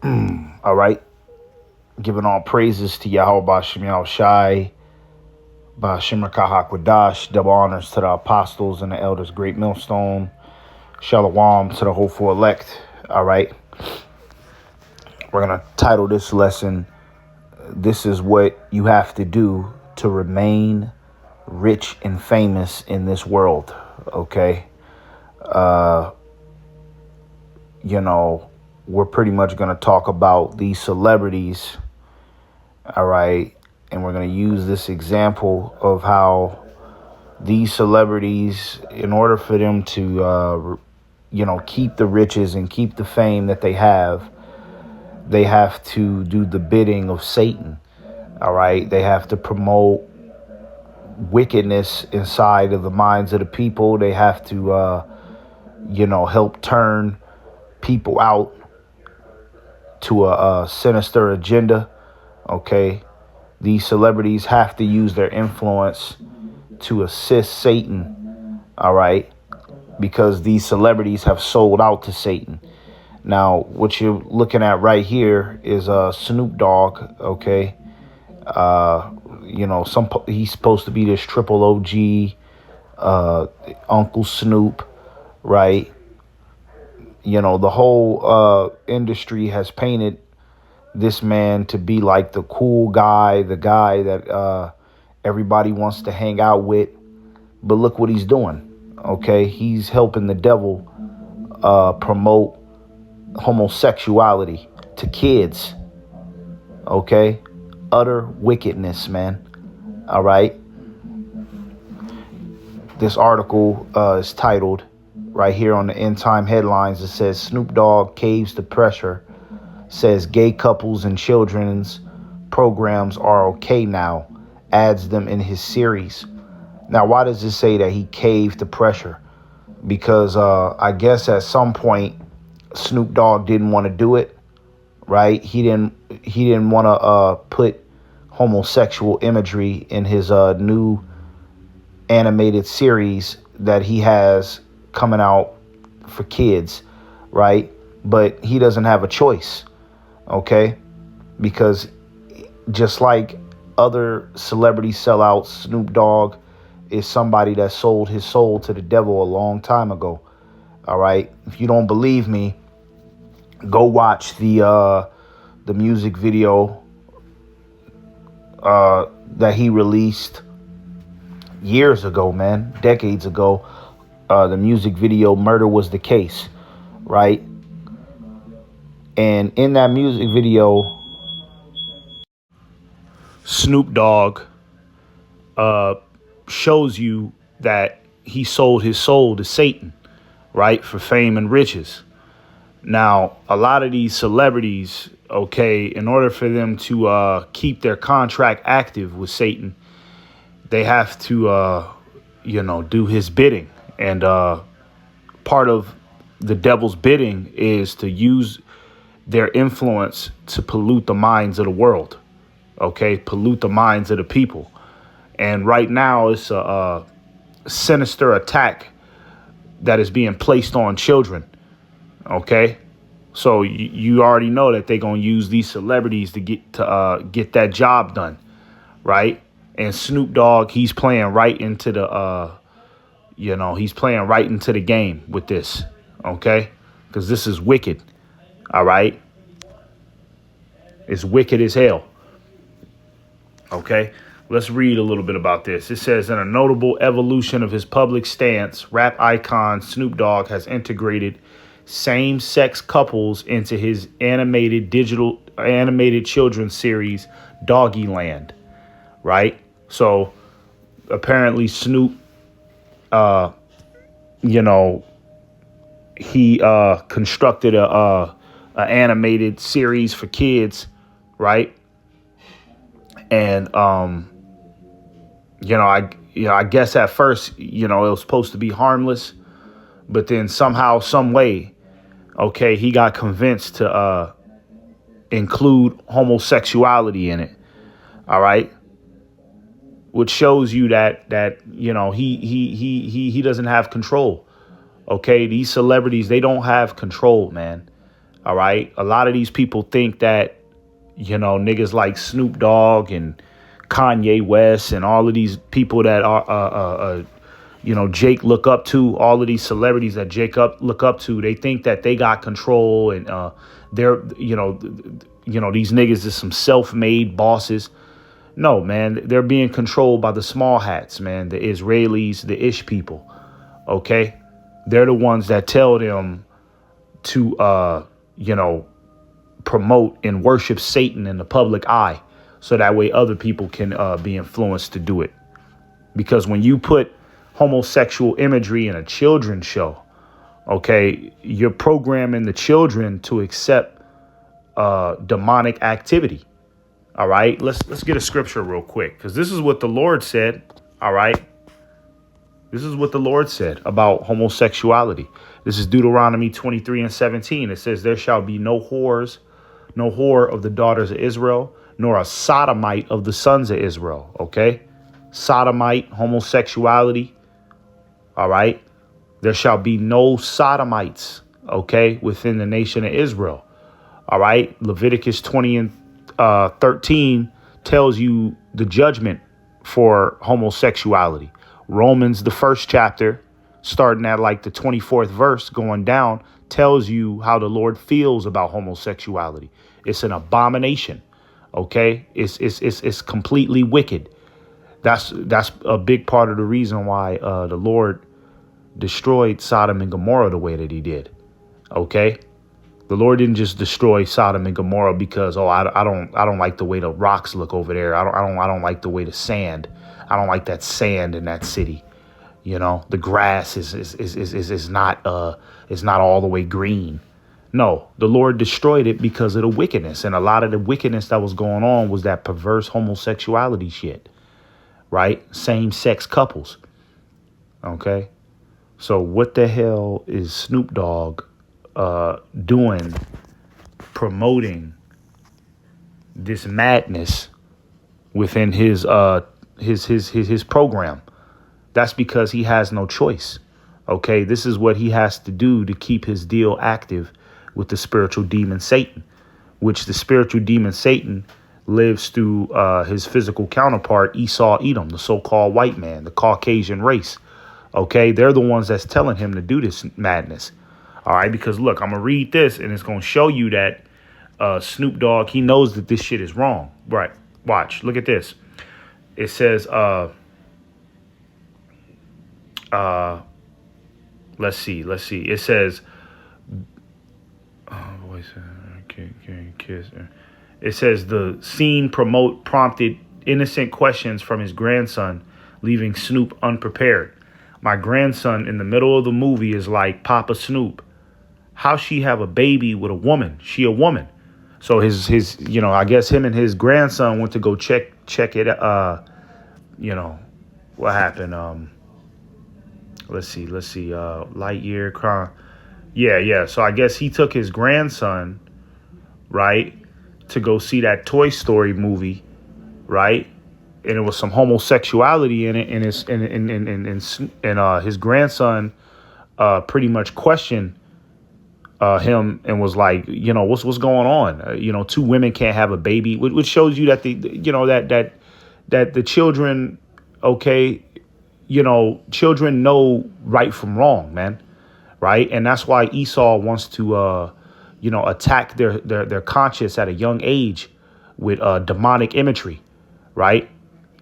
All right. Giving all praises to Yahweh Bashem Yahweh Shai, Bashim Kahakwadash, double honors to the apostles and the elders, great millstone, Shalom to the hopeful elect. All right. We're going to title this lesson, This is What You Have to Do to Remain Rich and Famous in This World. Okay. We're pretty much going to talk about these celebrities. All right. And we're going to use this example of how these celebrities, in order for them to, keep the riches and keep the fame that they have to do the bidding of Satan. All right. They have to promote wickedness inside of the minds of the people. They have to, help turn people out to a sinister agenda. Okay. These celebrities have to use their influence to assist Satan. All right. Because these celebrities have sold out to Satan. Now, what you're looking at right here is Snoop Dogg. Okay. He's supposed to be this triple OG, Uncle Snoop. Right. The whole industry has painted this man to be like the cool guy, the guy that everybody wants to hang out with. But look what he's doing. Okay. He's helping the devil promote homosexuality to kids. Okay. Utter wickedness, man. All right. This article is titled right here on the End Time headlines. It says Snoop Dogg caves to pressure, says gay couples and children's programs are okay now, adds them in his series. Now, why does it say that he caved to pressure? Because I guess at some point Snoop Dogg didn't want to do it. Right. He didn't want to put homosexual imagery in his new animated series that he has coming out for kids. Right. But he doesn't have a choice. OK, because just like other celebrity sellouts, Snoop Dogg is somebody that sold his soul to the devil a long time ago. All right. If you don't believe me, go watch the music video that he released years ago, man, decades ago. The music video Murder Was the Case. Right. And in that music video, Snoop Dogg shows you that he sold his soul to Satan, right, for fame and riches. Now, a lot of these celebrities, okay, in order for them to keep their contract active with Satan, they have to, do his bidding. And part of the devil's bidding is to use their influence to pollute the minds of the world. OK, pollute the minds of the people. And right now, it's a sinister attack that is being placed on children. OK, so you already know that they're going to use these celebrities to get that job done. Right. And Snoop Dogg, he's playing right into the he's playing right into the game with this. OK, because this is wicked. All right. It's wicked as hell. OK, let's read a little bit about this. It says, in a notable evolution of his public stance, rap icon Snoop Dogg has integrated same-sex couples into his animated children's series, Doggyland. Right. So apparently Snoop, he constructed a animated series for kids. Right. And, I guess at first, it was supposed to be harmless, but then somehow, some way, OK, he got convinced to include homosexuality in it. All right. Which shows you that he doesn't have control. OK, these celebrities, they don't have control, man. All right. A lot of these people think that, niggas like Snoop Dogg and Kanye West and all of these people that are, Jake look up to, all of these celebrities that look up to, they think that they got control and they're, these niggas is some self-made bosses. No, man, they're being controlled by the small hats, man, the Israelis, the Ish people. OK, they're the ones that tell them to, promote and worship Satan in the public eye. So that way other people can be influenced to do it. Because when you put homosexual imagery in a children's show, OK, you're programming the children to accept demonic activity. All right, let's get a scripture real quick, because this is what the Lord said. All right. This is what the Lord said about homosexuality. This is Deuteronomy 23:17. It says, there shall be no whore of the daughters of Israel, nor a sodomite of the sons of Israel. OK, sodomite, homosexuality. All right. There shall be no sodomites. OK, within the nation of Israel. All right. Leviticus 20:13 tells you the judgment for homosexuality. Romans, the first chapter, starting at like the 24th verse going down, tells you how the Lord feels about homosexuality. It's an abomination. OK, it's completely wicked. That's a big part of the reason why the Lord destroyed Sodom and Gomorrah the way that he did. OK, the Lord didn't just destroy Sodom and Gomorrah because, I don't like the way the rocks look over there. I don't like the way the sand. I don't like that sand in that city. The grass is not all the way green. No, the Lord destroyed it because of the wickedness. And a lot of the wickedness that was going on was that perverse homosexuality shit. Right. Same sex couples. OK, so what the hell is Snoop Dogg doing, promoting this madness within his program? That's because he has no choice. OK, this is what he has to do to keep his deal active with the spiritual demon Satan, which the spiritual demon Satan lives through his physical counterpart, Esau Edom, the so-called white man, the Caucasian race. OK, they're the ones that's telling him to do this madness. All right, because look, I'm going to read this and it's going to show you that Snoop Dogg, he knows that this shit is wrong. Right. Watch. Look at this. It says, let's see. It says, it says the scene prompted innocent questions from his grandson, leaving Snoop unprepared. My grandson in the middle of the movie is like, Papa Snoop, how she have a baby with a woman? She a woman. So his I guess him and his grandson went to go check it. What happened? Let's see. Lightyear car. Yeah. So I guess he took his grandson, right, to go see that Toy Story movie, right? And it was some homosexuality in it, and his grandson pretty much questioned him and was like, what's going on? Two women can't have a baby, which shows you that that the children, okay, children know right from wrong, man, right? And that's why Esau wants to attack their conscience at a young age with demonic imagery, right?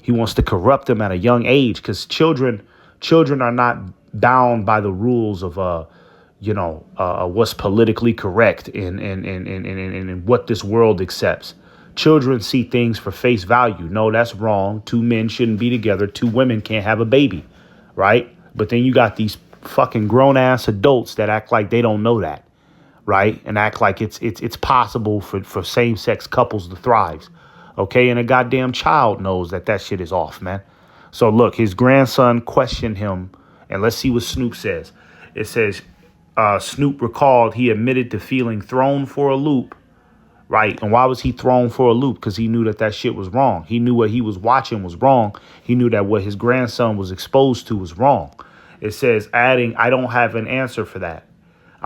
He wants to corrupt them at a young age because children are not bound by the rules of what's politically correct and what this world accepts. Children see things for face value. No, that's wrong. Two men shouldn't be together. Two women can't have a baby, right? But then you got these fucking grown ass adults that act like they don't know that, right? And act like it's possible for same sex couples to thrive. OK, and a goddamn child knows that shit is off, man. So, look, his grandson questioned him. And let's see what Snoop says. It says Snoop recalled he admitted to feeling thrown for a loop. Right. And why was he thrown for a loop? Because he knew that shit was wrong. He knew what he was watching was wrong. He knew that what his grandson was exposed to was wrong. It says, adding, I don't have an answer for that.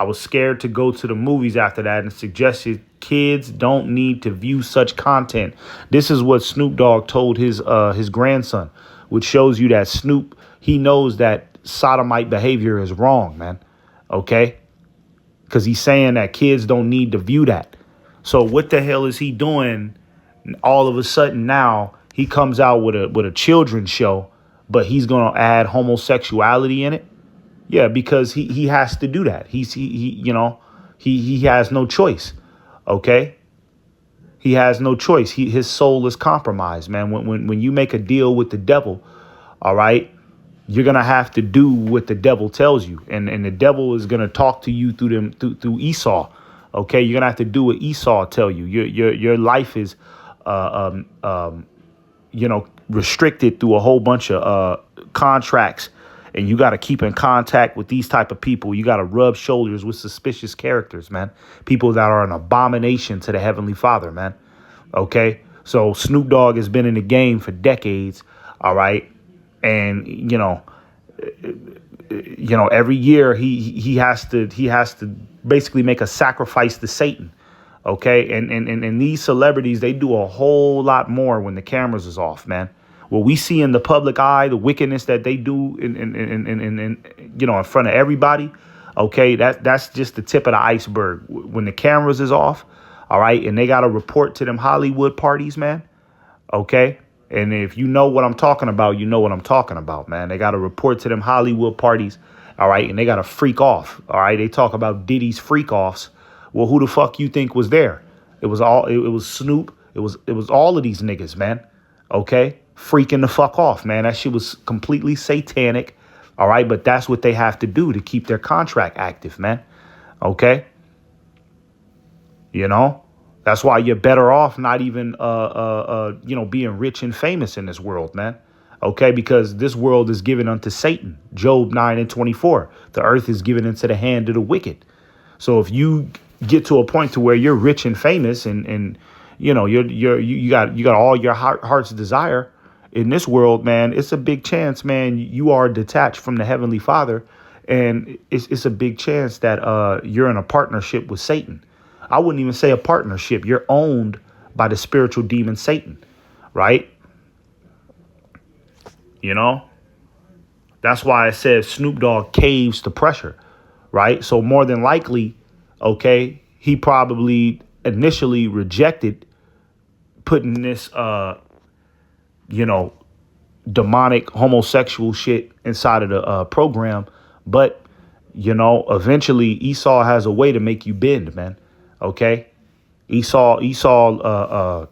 I was scared to go to the movies after that and suggested kids don't need to view such content. This is what Snoop Dogg told his grandson, which shows you that Snoop, he knows that sodomite behavior is wrong, man. Okay? Because he's saying that kids don't need to view that. So what the hell is he doing? All of a sudden now he comes out with a children's show, but he's gonna add homosexuality in it. Yeah, because he has to do that. He has no choice. Okay, he has no choice. His soul is compromised, man. When you make a deal with the devil, all right, you're gonna have to do what the devil tells you, and the devil is gonna talk to you through Esau. Okay, you're gonna have to do what Esau tell you. Your life is, restricted through a whole bunch of contracts, and you got to keep in contact with these type of people. You got to rub shoulders with suspicious characters, man. People that are an abomination to the Heavenly Father, man. Okay, so Snoop Dogg has been in the game for decades. All right, and every year he has to basically make a sacrifice to Satan. Okay, and these celebrities, they do a whole lot more when the cameras is off, man. What we see in the public eye, the wickedness that they do in front of everybody, okay, that's just the tip of the iceberg. When the cameras is off, all right, and they got to report to them Hollywood parties, man, okay? And if you know what I'm talking about, you know what I'm talking about, man. They got to report to them Hollywood parties, all right, and they got to freak off, all right? They talk about Diddy's freak offs. Well, who the fuck you think was there? It was Snoop. It was all of these niggas, man, okay? Freaking the fuck off, man. That shit was completely satanic. All right. But that's what they have to do to keep their contract active, man. OK. That's why you're better off not even, being rich and famous in this world, man. OK, because this world is given unto Satan. Job 9:24. The earth is given into the hand of the wicked. So if you get to a point to where you're rich and famous and you got all your heart's desire in this world, man, it's a big chance, man, you are detached from the Heavenly Father. And it's a big chance that you're in a partnership with Satan. I wouldn't even say a partnership. You're owned by the spiritual demon Satan. Right. That's why I said Snoop Dogg caves to pressure. Right. So more than likely, OK, he probably initially rejected putting this demonic homosexual shit inside of the program. But, eventually Esau has a way to make you bend, man. OK, Esau, all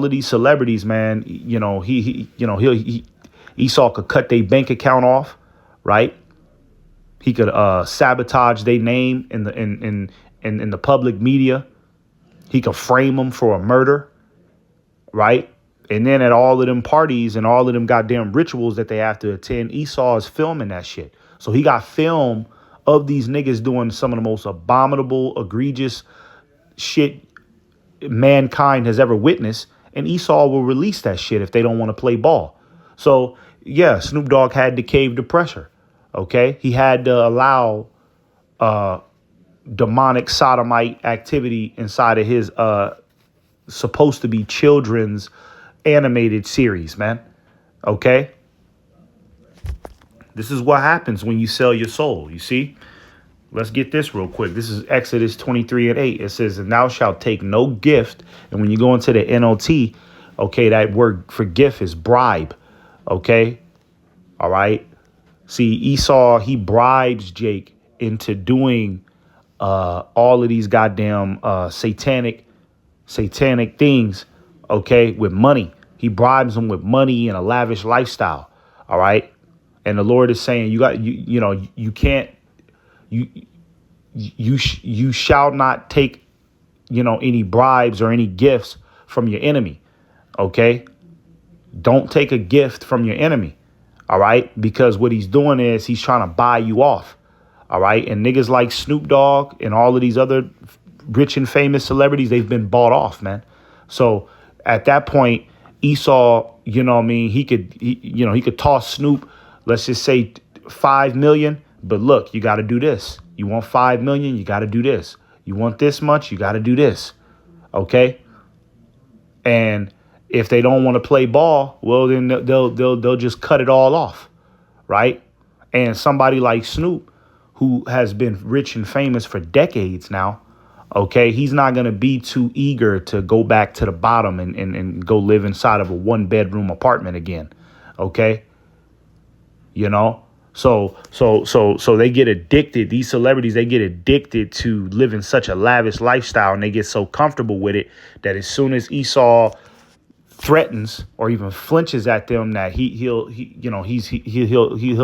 of these celebrities, man, Esau could cut their bank account off. Right. He could sabotage their name in the public media. He could frame them for a murder. Right. And then at all of them parties and all of them goddamn rituals that they have to attend, Esau is filming that shit. So he got film of these niggas doing some of the most abominable, egregious shit mankind has ever witnessed. And Esau will release that shit if they don't want to play ball. So, yeah, Snoop Dogg had to cave to pressure. OK, he had to allow demonic sodomite activity inside of his supposed to be children's animated series, man. OK, this is what happens when you sell your soul. You see, let's get this real quick. This is Exodus 23:8. It says, and thou shalt take no gift. And when you go into the NLT, OK, that word for gift is bribe. OK. All right. See, Esau, he bribes Jake into doing all of these goddamn satanic things. OK, with money. He bribes them with money and a lavish lifestyle. All right. And the Lord is saying, you shall not take, any bribes or any gifts from your enemy. OK, don't take a gift from your enemy. All right. Because what he's doing is he's trying to buy you off. All right. And niggas like Snoop Dogg and all of these other rich and famous celebrities, they've been bought off, man. So at that point, Esau, he could toss Snoop, let's just say 5 million, But look, you got to do this. You want 5 million, you got to do this. You want this much, you got to do this. Okay? And if they don't want to play ball, well, then they'll just cut it all off, right? And somebody like Snoop, who has been rich and famous for decades now, okay, he's not going to be too eager to go back to the bottom and go live inside of a 1-bedroom apartment again, okay? You know? So they get addicted. These celebrities, they get addicted to living such a lavish lifestyle, and they get so comfortable with it that as soon as Esau threatens or even flinches at them, that he'll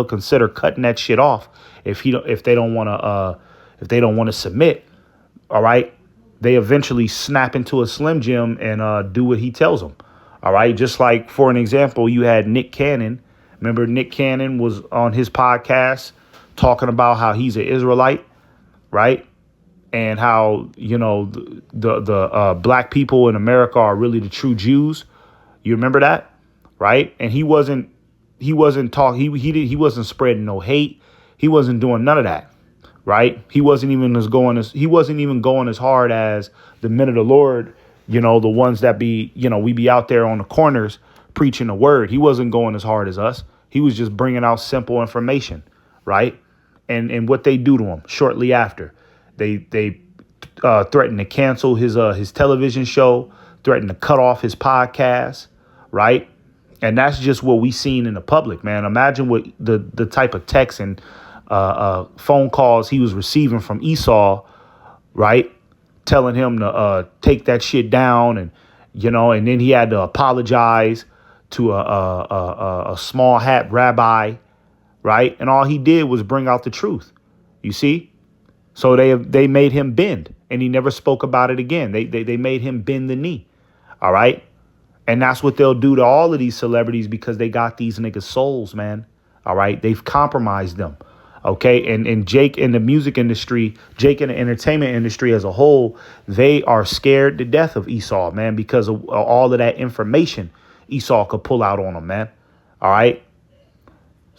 consider cutting that shit off if they don't want to submit. All right, they eventually snap into a Slim Jim and do what he tells them. All right, just like, for an example, you had Nick Cannon. Remember, Nick Cannon was on his podcast talking about how he's an Israelite, right? And how, the black people in America are really the true Jews. You remember that, right? And he wasn't spreading no hate. He wasn't doing none of that, right? He wasn't even going as hard as the men of the Lord, the ones that we be out there on the corners preaching the word. He wasn't going as hard as us. He was just bringing out simple information, right? And what they do to him shortly after, they threatened to cancel his television show, threatened to cut off his podcast, right? And that's just what we seen in the public, man. Imagine what the type of texts and phone calls he was receiving from Esau, right? Telling him to take that shit down, and then he had to apologize to a small hat rabbi, right? And all he did was bring out the truth. You see? So they made him bend, and he never spoke about it again. They made him bend the knee. All right? And that's what they'll do to all of these celebrities, because they got these niggas' souls, man. All right? They've compromised them. Okay? And Jake in the music industry, Jake in the entertainment industry as a whole, they are scared to death of Esau, man, because of all of that information Esau could pull out on them, man. All right?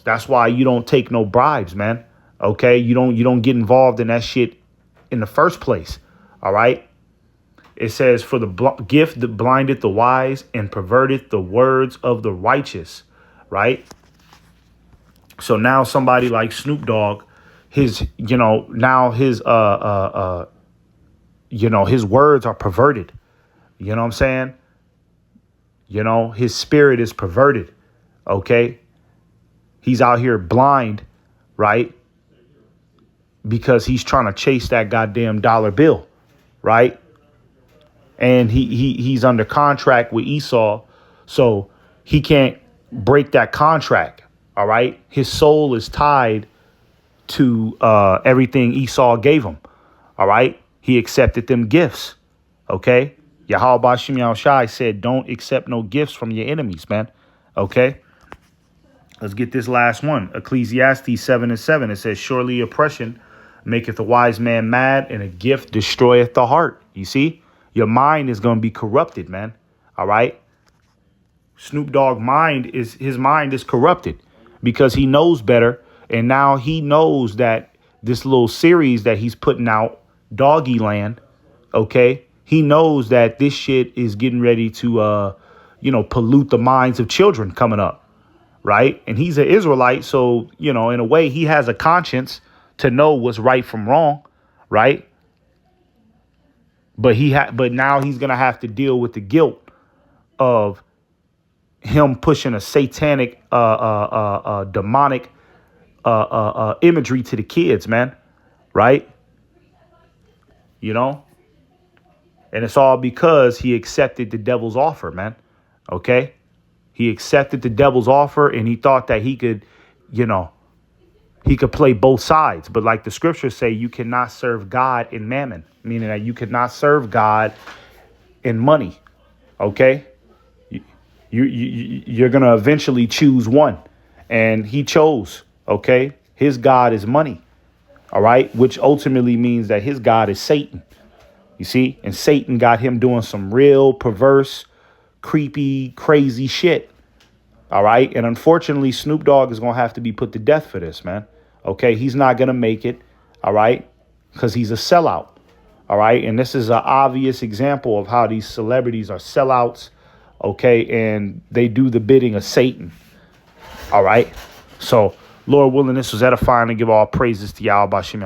That's why you don't take no bribes, man. Okay? You don't get involved in that shit in the first place. All right? It says, for the gift that blinded the wise and perverted the words of the righteous, right? So now somebody like Snoop Dogg, his words are perverted. You know what I'm saying? His spirit is perverted. Okay? He's out here blind, right? Because he's trying to chase that goddamn dollar bill, right? And he's under contract with Esau, so he can't break that contract. All right. His soul is tied to everything Esau gave him. All right. He accepted them gifts. OK. Yahweh Shem Yahushai said, don't accept no gifts from your enemies, man. OK. Let's get this last one. Ecclesiastes 7:7. It says, surely oppression maketh a wise man mad, and a gift destroyeth the heart. You see, your mind is going to be corrupted, man. All right. Snoop Dogg his mind is corrupted because he knows better. And now he knows that this little series that he's putting out, Doggy Land, OK, he knows that this shit is getting ready to, pollute the minds of children coming up. Right. And he's an Israelite. So, in a way, he has a conscience to know what's right from wrong. Right. But now he's going to have to deal with the guilt of him pushing a satanic, demonic imagery to the kids, man. Right. And it's all because he accepted the devil's offer, man. OK, he accepted the devil's offer, and he thought that he could, he could play both sides. But like the scriptures say, you cannot serve God in mammon, meaning that you cannot serve God in money. OK, you're going to eventually choose one. And he chose. OK, his God is money. All right. Which ultimately means that his God is Satan. You see, and Satan got him doing some real perverse, creepy, crazy shit. All right. And unfortunately, Snoop Dogg is going to have to be put to death for this, man. Okay, he's not going to make it. All right, because he's a sellout. All right, and this is an obvious example of how these celebrities are sellouts. Okay, and they do the bidding of Satan. All right, so Lord willing, this was edifying, and give all praises to Yahweh Bashim.